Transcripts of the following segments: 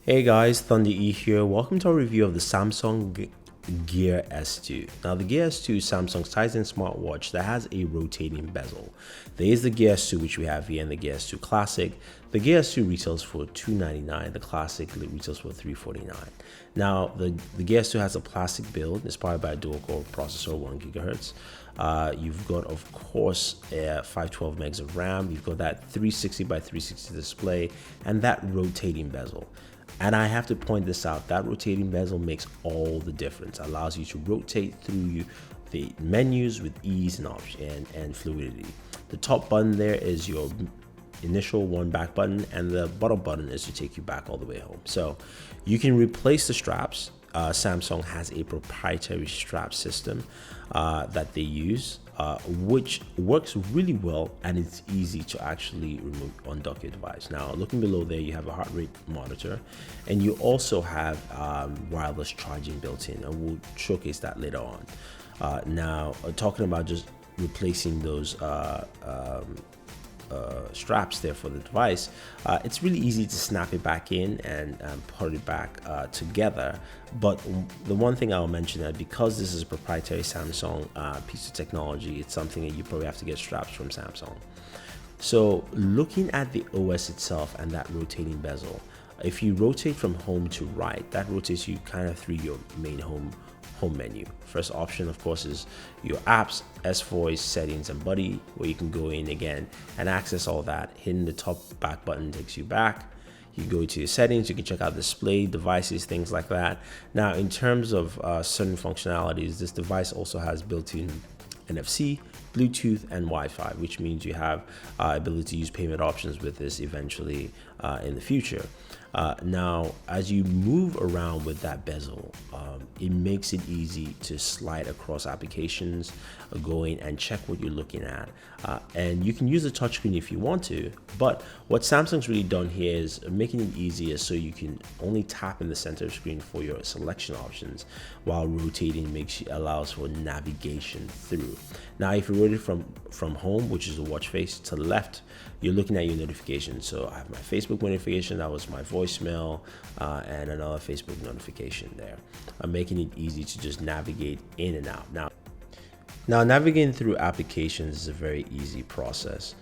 Hey guys, Thunder E here. Welcome to our review of the Samsung Gear S2. Now the Gear S2 is Samsung's Tizen smartwatch that has a rotating bezel. There is the Gear S2 which we have here and the Gear S2 Classic. The Gear S2 retails for $299, the Classic retails for $349. Now the Gear S2 has a plastic build. It's powered by a dual-core processor, 1 gigahertz. You've got, of course, 512 megs of RAM. You've got that 360 by 360 display and that rotating bezel. And I have to point this out, that rotating bezel makes all the difference. It allows you to rotate through the menus with ease and fluidity. The top button there is your initial one back button, and the bottom button is to take you back all the way home. So you can replace the straps. Samsung has a proprietary strap system that they use, which works really well, and it's easy to actually undock your device. Now, looking below there, you have a heart rate monitor, and you also have wireless charging built in, and we'll showcase that later on. Now, talking about just replacing those straps there for the device, it's really easy to snap it back in and put it back together. But the one thing I'll mention that because this is a proprietary Samsung piece of technology, it's something that you probably have to get straps from Samsung. So looking at the OS itself and that rotating bezel, if you rotate from home to right, that rotates you kind of through your main home menu. First option, of course, is your apps, S-Voice, settings, and buddy, where you can go in again and access all that. Hitting the top back button takes you back. You go to your settings, you can check out display, devices, things like that. Now, in terms of certain functionalities, this device also has built-in NFC, Bluetooth, and Wi-Fi, which means you have ability to use payment options with this eventually in the future. Now, as you move around with that bezel, it makes it easy to slide across applications, go in and check what you're looking at. And you can use the touchscreen if you want to, but what Samsung's really done here is making it easier so you can only tap in the center of the screen for your selection options, while rotating allows for navigation through. Now, if you rotate from home, which is the watch face, to the left, you're looking at your notifications. So I have my Facebook notification, that was my voicemail, and another Facebook notification there. I'm making it easy to just navigate in and out. Now navigating through applications is a very easy process.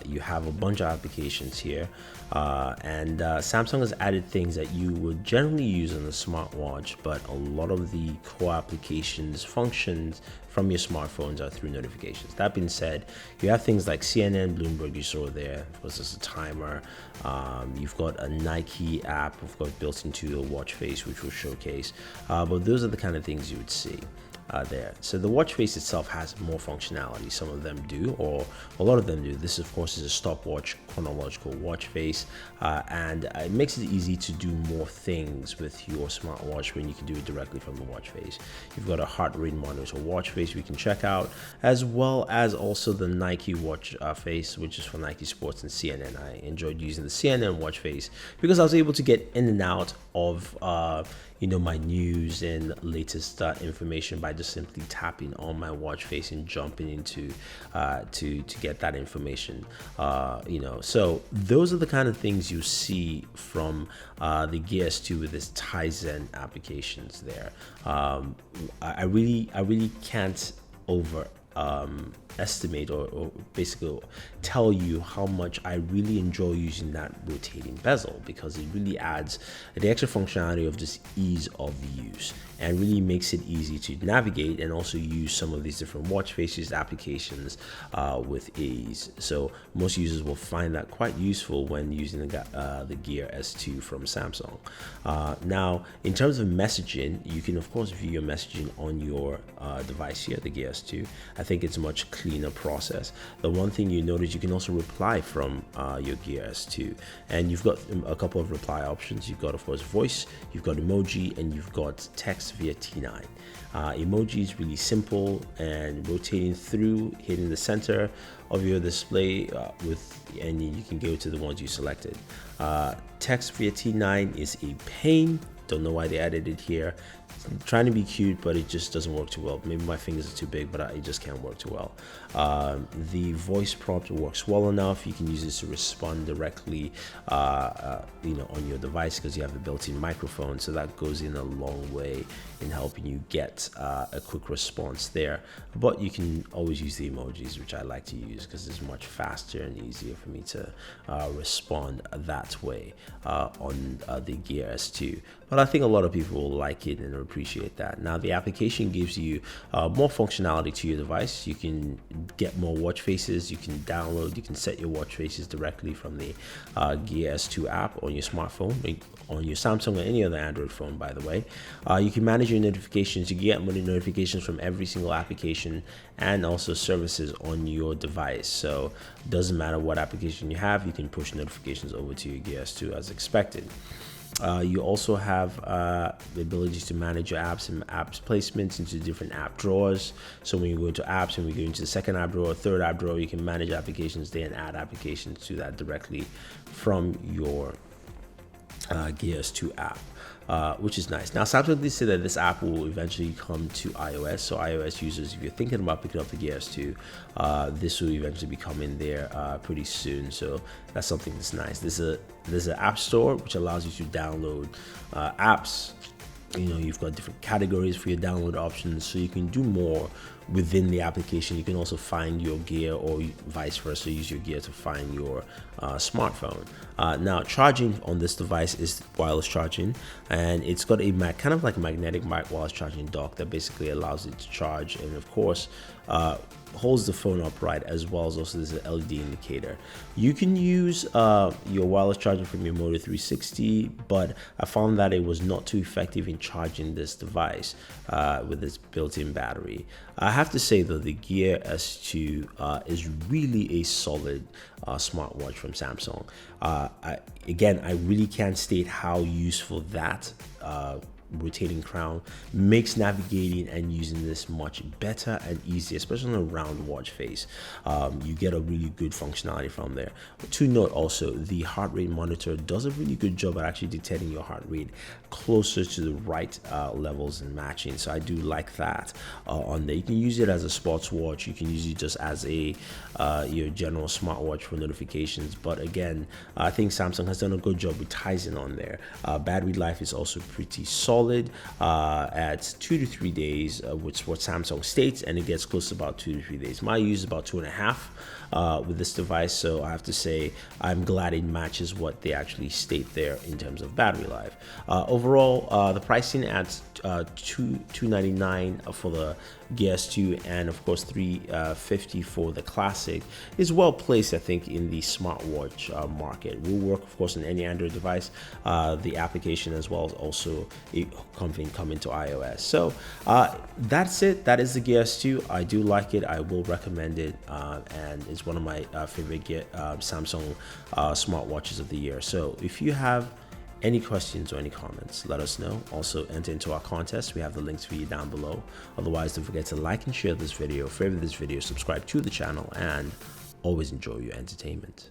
You have a bunch of applications here, and Samsung has added things that you would generally use on a smartwatch, but a lot of the core applications, functions from your smartphones are through notifications. That being said, you have things like CNN, Bloomberg, you saw there, was just a timer. You've got a Nike app, of course, built into the watch face, which will showcase, but those are the kind of things you would see there. So the watch face itself has more functionality. Some of them do, or a lot of them do. This, of course, is a stopwatch chronological watch face, and it makes it easy to do more things with your smartwatch when you can do it directly from the watch face. You've got a heart rate monitor watch face we can check out, as well as also the Nike watch face, which is for Nike Sports and CNN. I enjoyed using the CNN watch face because I was able to get in and out of my news and latest information by just simply tapping on my watch face and jumping into to get that information. So those are the kind of things you see from the Gear S2 with this Tizen applications there. I really can't estimate or basically tell you how much I really enjoy using that rotating bezel, because it really adds the extra functionality of just ease of use and really makes it easy to navigate and also use some of these different watch faces applications with ease. So most users will find that quite useful when using the Gear S2 from Samsung. Now, in terms of messaging, you can of course view your messaging on your device here, the Gear S2. I think it's a much cleaner process. The one thing you notice, you can also reply from your Gear S2, and you've got a couple of reply options. You've got, of course, voice, you've got emoji, and you've got text via T9. Emoji is really simple, and rotating through, hitting the center of your display and you can go to the ones you selected. Text via T9 is a pain. Don't know why they added it here. trying to be cute, but it just doesn't work too well. Maybe my fingers are too big, but it just can't work too well. The voice prompt works well enough. You can use this to respond directly, on your device because you have a built-in microphone. So that goes in a long way in helping you get a quick response there. But you can always use the emojis, which I like to use because it's much faster and easier for me to respond that way on the Gear S2. But I think a lot of people will like it and appreciate that. Now, the application gives you more functionality to your device. You can get more watch faces. You can download, you can set your watch faces directly from the Gear S2 app on your smartphone, on your Samsung or any other Android phone, by the way. You can manage your notifications. You get notifications from every single application and also services on your device. So it doesn't matter what application you have, you can push notifications over to your Gear S2 as expected. You also have the ability to manage your apps and apps placements into different app drawers. So when you go into apps and we go into the second app drawer, third app drawer, you can manage applications there and add applications to that directly from your Gear S2 app. Which is nice. Now, Samsung did say that this app will eventually come to iOS. So iOS users, if you're thinking about picking up the Gear S2, this will eventually be coming there pretty soon. So that's something that's nice. There's an app store which allows you to download apps. You've got different categories for your download options, so you can do more within the application. You can also find your Gear, or vice versa, use your Gear to find your smartphone. Now, charging on this device is wireless charging, and it's got a kind of like a magnetic wireless charging dock that basically allows it to charge, and of course holds the phone upright, as well as also there's an LED indicator. You can use your wireless charging from your Moto 360, but I found that it was not too effective in charging this device with its built-in battery. I have to say though, the Gear S2 is really a solid smartwatch from Samsung. I really can't state how useful that rotating crown makes navigating and using this much better and easier, especially on a round watch face. You get a really good functionality from there. To note also, the heart rate monitor does a really good job at actually detecting your heart rate closer to the right levels and matching. So I do like that on there. You can use it as a sports watch. You can use it just as a your general smartwatch for notifications. But again, I think Samsung has done a good job with Tizen on there. Battery life is also pretty solid at 2 to 3 days, which is what Samsung states, and it gets close to about 2 to 3 days. My use is about 2.5 with this device, so I have to say I'm glad it matches what they actually state there in terms of battery life. Overall, the pricing at $299 for the Gear S2 and of course $350 for the Classic is well placed, I think, in the smartwatch market. Will work, of course, on any Android device, the application, as well as also coming to iOS. So that's it. That is the Gear S2. I do like it. I will recommend it, and it's one of my favorite Samsung smartwatches of the year. So if you have any questions or any comments, let us know. Also, enter into our contest. We have the links for you down below. Otherwise, don't forget to like and share this video, favorite this video, subscribe to the channel, and always enjoy your entertainment.